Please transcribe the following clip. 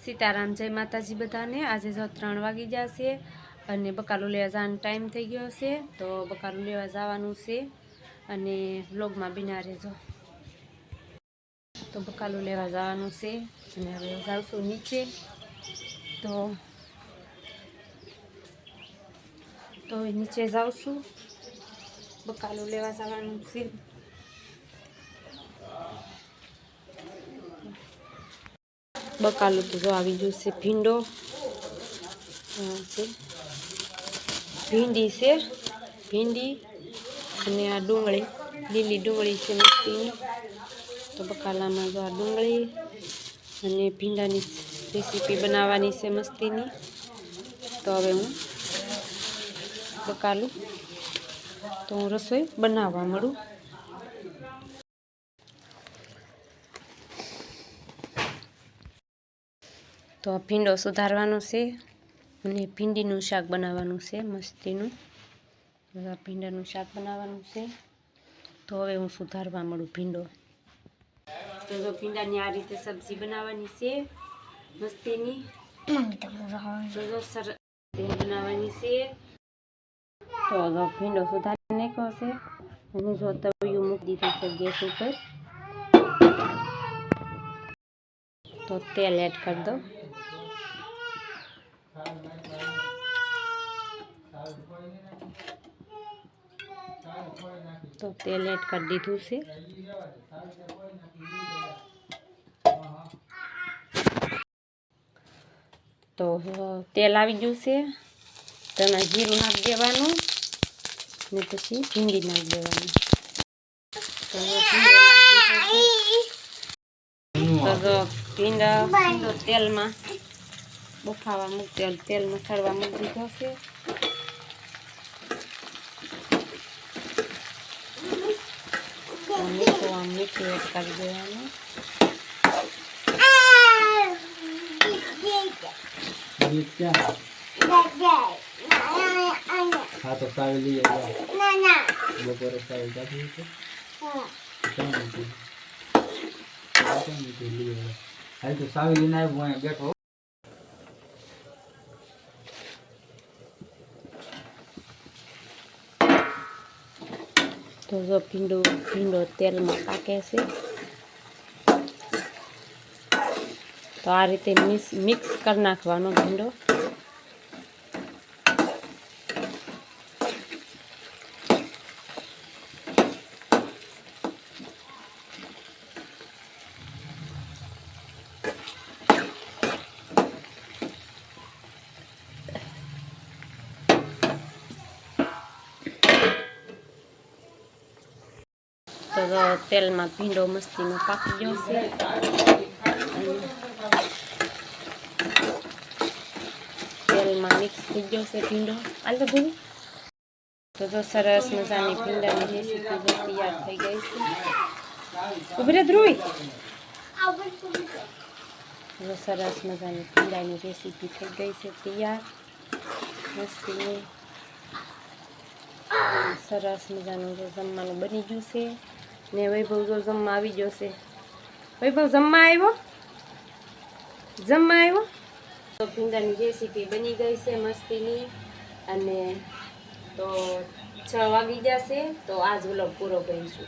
सीताराम जय माताजी बधाने। आज जो 3 वागी जशे अने बकालू लेवा जવાનો टाइम थई गयो छे, तो बकालू लेवा जवानुं छे अने व्लॉग में बिना रहेजो। तो बकालू लेवा जवानुं छे अने हवे जावशुं नीचे। तो नीचे जावशुं, बकालू लेवा जवानुं छे। बकालू तो जो आई गयुं छे भींडो भींडी से भींडी अने आ डूंगળી લીલી डूंगળી छे मस्तीनी। तो बकाला में जो आ डूंगળી अने भींडानी रेसिपी बनावानी छे मस्तीनी। तो हवे हूँ बकालू तो हूँ रसोई बनावा मळुं। तो भींडो सुधारवानो छे अने भींडीनुं शाक बनाववानुं छे मस्तीनुं। भींडानुं शाक बनाववानुं छे। तो हवे हूँ सुधारवा मळुं भींडो। तो जो भींडानी आ रीते सब्जी बनाववानी छे मस्तीनी। तो जो सरस बनाववानी छे। तो जो भींडो सुधारी नाख्यो छे अने जो तवियुं मूकी दीधुं छे गैस उपर। तो तेल एड कर दो। तो तेल एड कर दीधुं छे। तो तेल आवी गयुं छे तो एमां जीरुं नाखी देवानुं ने पछी भींडी नाखी देवानी। तो भींडो तेल में बफावा मूकी तेल में सड़वा मूकी दीधो छे। मीठું એડ કરી દેવાનું। हाँ तो सावी ली बपोरे सावी जाती है तो सावी लेना है वो बैठो। तो जो भींडो तेल में पाके से। तो आ रीते मिक्स कर नाखवानो भींडो। तो तेल में भींडो मस्ती में पाकी गयो छे। तेल में मिक्स थई गयो छे भींडो। आल तो भूली। तो जो सरस मजानी भींडानी रेसिपी जो तैयार थई गई छे। उभरे ध्रुवी जो सरस मजानी भींडानी रेसिपी थई गई छे तैयार मस्तीनी। सरस मजानुं जो जमवानुं बनी गयुं छे ने वैभव जो जमवा आवी गयो छे। वैभव जमवा आव्यो तो भींडानी रेसिपी बनी गई छे मस्तीनी। अने तो 6 वागी जशे। तो आज व्लॉग पूरो करीशुं।